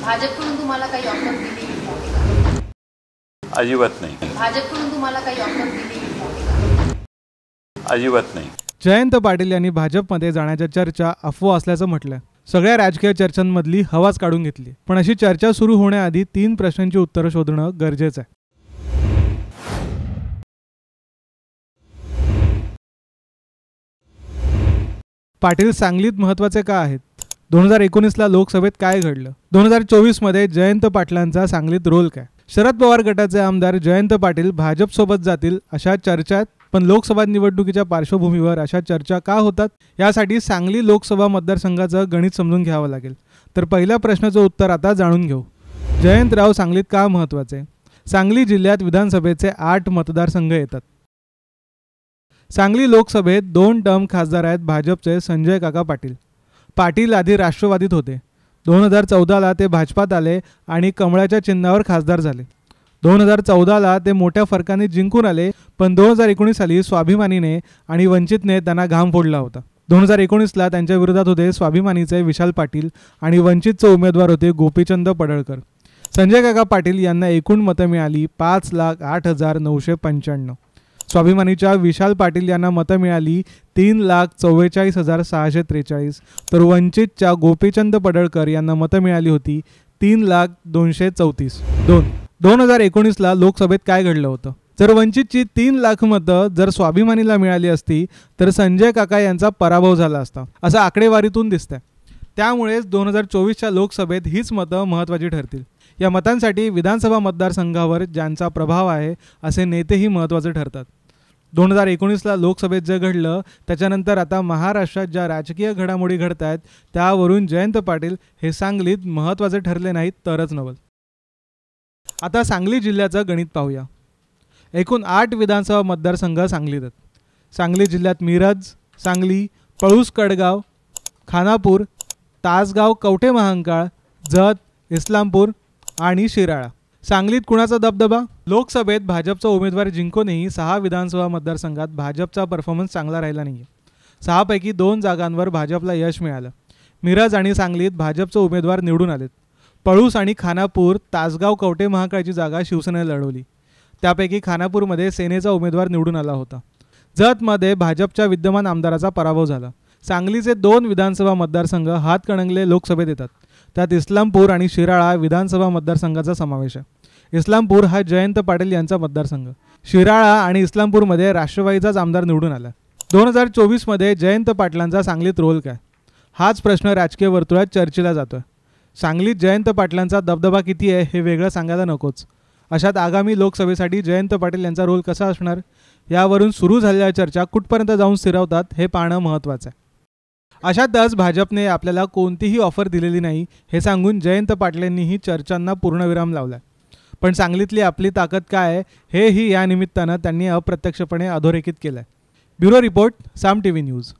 भाजपकडून तुम्हाला काही ऑफर दिली होती का? अजिबात नाही. भाजपकडून तुम्हाला काही ऑफर दिली होती का? अजिबात नाही. जयंत पाटील यांनी भाजपमध्ये जाण्याच्या चर्चा अफवा असल्याचं म्हटलं. सगळ्या राजकीय चर्चांमधली हवाच काढून घेतली. पण अशी चर्चा सुरू होण्याआधी 3 प्रश्नांची उत्तरं शोधणं गरजेचं आहे. पाटील सांगलीत महत्त्वाचे का आहेत? 2019ला लोकसभेत काय घडलं? 2024 मध्ये जयंत पाटलांचा सांगलीत रोल काय? शरद पवार गटाचे आमदार जयंत पाटील भाजपसोबत जातील अशा चर्चा आहेत. पण लोकसभा निवडणुकीच्या पार्श्वभूमीवर अशा चर्चा का होतात? यासाठी सांगली लोकसभा मतदारसंघाचं गणित समजून घ्यावं लागेल. तर पहिल्या प्रश्नाचं उत्तर आता जाणून घेऊ. जयंतराव सांगलीत का महत्त्वाचे? सांगली जिल्ह्यात विधानसभेचे 8 मतदारसंघ येतात. सांगली लोकसभेत 2 टर्म खासदार आहेत भाजपचे संजय काका पाटील. पाटील आधी राष्ट्रवादीत होते. 2014ला ते भाजपात आले आणि कमळाच्या चिन्हावर खासदार झाले. 2014ला ते मोठ्या फरकाने जिंकून आले. पण 2019 साली स्वाभिमानीने आणि वंचितने त्यांना घाम फोडला होता. 2019ला त्यांच्या विरोधात होते स्वाभिमानीचे विशाल पाटील आणि वंचितचे उमेदवार होते गोपीचंद पडळकर. संजय काका पाटील यांना एकूण मतं मिळाली 5,08,995. स्वाभिमानीच्या विशाल पाटील यांना मतं मिळाली 3,44,643. तर वंचितच्या गोपीचंद पडळकर यांना मतं मिळाली होती 3,02,34. 2019ला लोकसभेत काय घडलं होतं? जर वंचितची 3 लाख मतं जर स्वाभिमानीला मिळाली असती तर संजय काका यांचा पराभव झाला असता असं आकडेवारीतून दिसतंय. त्यामुळेच 2024च्या लोकसभेत हीच मतं महत्त्वाची ठरतील. या मतांसाठी विधानसभा मतदारसंघावर ज्यांचा प्रभाव आहे असे नेतेही महत्त्वाचे ठरतात. 2019ला लोकसभेत जे घडलं त्याच्यानंतर आता महाराष्ट्रात ज्या राजकीय घडामोडी घडत आहेत त्यावरून जयंत पाटील हे सांगलीत महत्त्वाचे ठरले नाहीत तरच नवल. आता सांगली जिल्ह्याचं गणित पाहूया. एकूण 8 विधानसभा मतदारसंघ सांगलीत आहेत. सांगली जिल्ह्यात मिरज, सांगली, पळूस कडगाव, खानापूर, तासगाव, कवठे महांकाळ, जत, इस्लामपूर आणि शिराळा. सांगलीत कुणाचा दबदबा? लोकसभेत भाजपचा उमेदवार जिंकूनही 6 विधानसभा मतदारसंघात भाजपचा परफॉर्मन्स चांगला राहिला नाही. 6 पैकी 2 जागांवर भाजपला यश मिळालं. मिरज आणि सांगलीत भाजपचे उमेदवार निवडून आलेत. पळूस आणि खानापूर, तासगाव, कवठे महांकाळची जागा शिवसेनेने लढवली. त्यापैकी खानापूरमध्ये सेनेचा उमेदवार निवडून आला होता. जतमध्ये भाजपच्या विद्यमान आमदाराचा पराभव झाला. सांगलीचे 2 विधानसभा मतदारसंघ हातकणंगले लोकसभेत येतात. त्यात इस्लामपूर आणि शिराळा विधानसभा मतदारसंघाचा समावेश आहे. इस्लामपूर हा जयंत पाटील यांचा मतदारसंघ. शिराळा आणि इस्लामपूरमध्ये राष्ट्रवादीचाच आमदार निवडून आला. 2024मध्ये जयंत पाटलांचा सांगलीत रोल काय? हाच प्रश्न राजकीय वर्तुळात चर्चेला जातोय. सांगलीत जयंत पाटलांचा दबदबा किती आहे हे वेगळं सांगायला नकोच. अशात आगामी लोकसभेसाठी जयंत पाटील यांचा रोल कसा असणार यावरून सुरू झालेल्या चर्चा कुठपर्यंत जाऊन स्थिरावतात हे पाहणं महत्त्वाचं आहे. अशातच भाजपने आपल्याला कोणतीही ऑफर दिलेली नाही हे सांगून जयंत पाटलांनीही चर्चांना पूर्णविराम लावला. पण सांगलीतली आपली ताकद काय हेही या निमित्तानं त्यांनी अप्रत्यक्षपणे अधोरेखित केलं आहे. ब्युरो रिपोर्ट, साम टीव्ही न्यूज.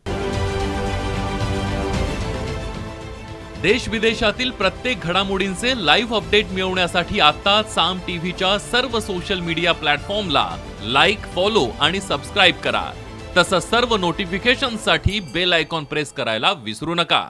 देश विदेशातील प्रत्येक घडामोडींचे लाईव्ह अपडेट मिळवण्यासाठी आता साम टीव्हीच्या सर्व सोशल मीडिया प्लॅटफॉर्मला लाईक, फॉलो आणि सबस्क्राईब करा. तसंच सर्व नोटिफिकेशनसाठी बेल आयकॉन प्रेस करायला विसरू नका.